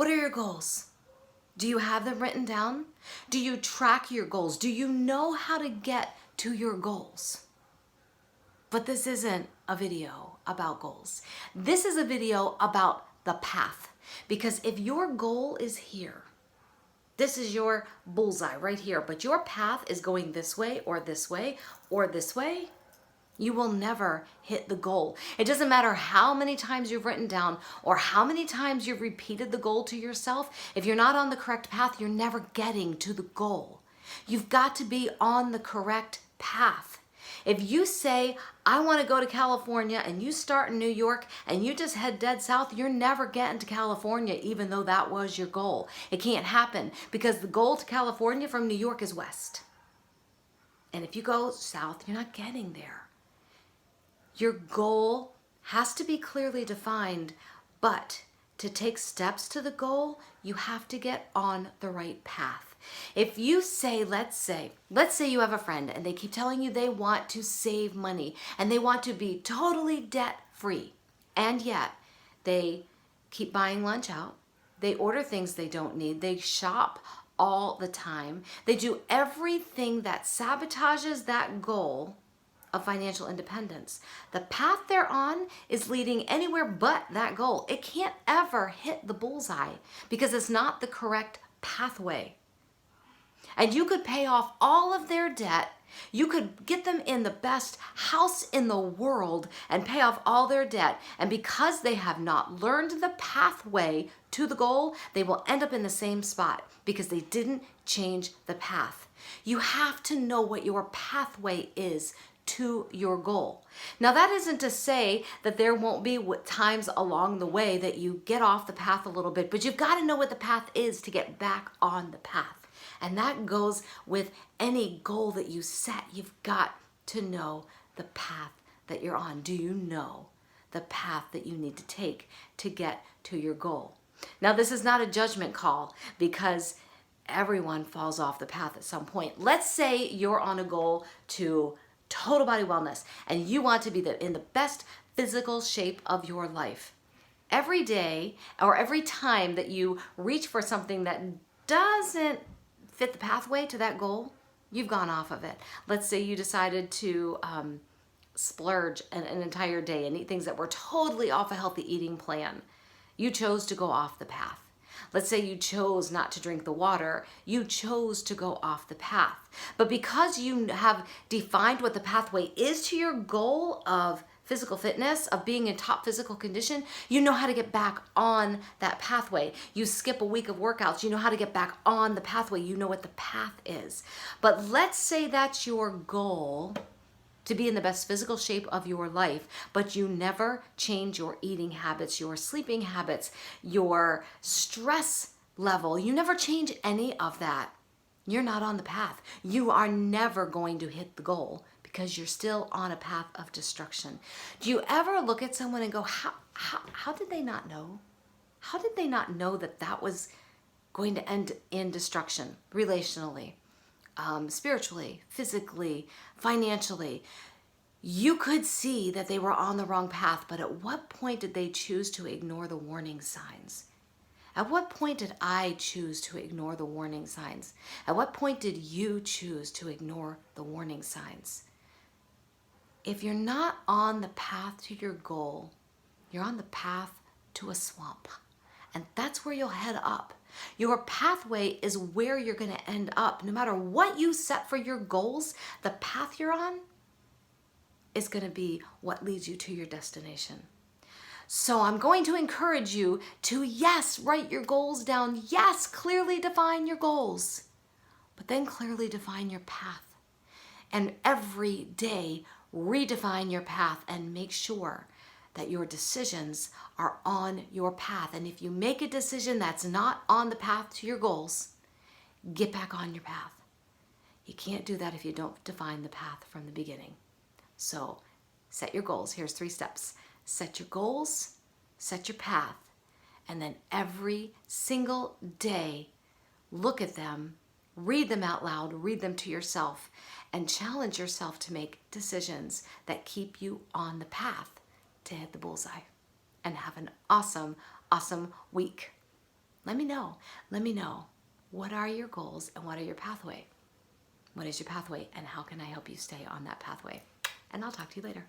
What are your goals? Do you have them written down? Do you track your goals? Do you know how to get to your goals? But this isn't a video about goals. This is a video about the path. Because if your goal is here, this is your bullseye right here, but your path is going this way or this way or this way, you will never hit the goal. It doesn't matter how many times you've written down or how many times you've repeated the goal to yourself. If you're not on the correct path, you're never getting to the goal. You've got to be on the correct path. If you say, I want to go to California, and you start in New York and you just head dead south, you're never getting to California, even though that was your goal. It can't happen because the goal to California from New York is west. And if you go south, you're not getting there. Your goal has to be clearly defined, but to take steps to the goal, you have to get on the right path. If you say, let's say you have a friend and they keep telling you they want to save money and they want to be totally debt free, and yet they keep buying lunch out, they order things they don't need, they shop all the time, they do everything that sabotages that goal of financial independence. The path they're on is leading anywhere but that goal. It can't ever hit the bullseye because it's not the correct pathway. And you could pay off all of their debt. You could get them in the best house in the world and pay off all their debt. And because they have not learned the pathway to the goal, they will end up in the same spot because they didn't change the path. You have to know what your pathway is to your goal. Now, that isn't to say that there won't be times along the way that you get off the path a little bit, but you've got to know what the path is to get back on the path. And that goes with any goal that you set. You've got to know the path that you're on. Do you know the path that you need to take to get to your goal? Now, this is not a judgment call because everyone falls off the path at some point. Let's say you're on a goal to total body wellness and you want to be in the best physical shape of your life. Every day or every time that you reach for something that doesn't fit the pathway to that goal, you've gone off of it. Let's say you decided to splurge an entire day and eat things that were totally off a healthy eating plan. You chose to go off the path. Let's say you chose not to drink the water. You chose to go off the path. But because you have defined what the pathway is to your goal of physical fitness, of being in top physical condition, you know how to get back on that pathway. You skip a week of workouts, you know how to get back on the pathway. You know what the path is. But let's say that's your goal, to be in the best physical shape of your life, but you never change your eating habits, your sleeping habits, your stress level. You never change any of that. You're not on the path. You are never going to hit the goal because you're still on a path of destruction. Do you ever look at someone and go, how did they not know? How did they not know that that was going to end in destruction relationally? Spiritually, physically, financially? You could see that they were on the wrong path, but at what point did they choose to ignore the warning signs? At what point did I choose to ignore the warning signs? At what point did you choose to ignore the warning signs? If you're not on the path to your goal, you're on the path to a swamp. And that's where you'll head up. Your pathway is where you're going to end up. No matter what you set for your goals, the path you're on is going to be what leads you to your destination. So I'm going to encourage you to, yes, write your goals down. Yes, clearly define your goals, but then clearly define your path. And every day, redefine your path and make sure that your decisions are on your path. And if you make a decision that's not on the path to your goals, get back on your path. You can't do that if you don't define the path from the beginning. So set your goals. Here's 3 steps. Set your goals, set your path, and then every single day, look at them, read them out loud, read them to yourself, and challenge yourself to make decisions that keep you on the path to hit the bullseye. And have an awesome, awesome week. Let me know. Let me know. What are your goals and what are your pathway? What is your pathway and how can I help you stay on that pathway? And I'll talk to you later.